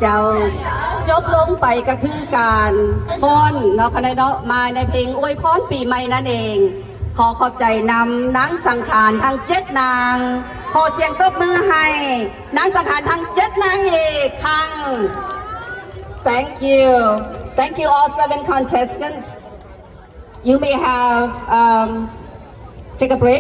เจ้าจบลงไปก็คือการฟ้อนเนาะคณะเนาะมาในเพลงอวยพรปีใหม่นั่นเองขอขอบใจนำนางสังขารทั้ง7 นางขอเสียงตบมือให้นางสังขารทั้ง7 นางอีกครั้ง Thank you all 7 contestants you may have take a break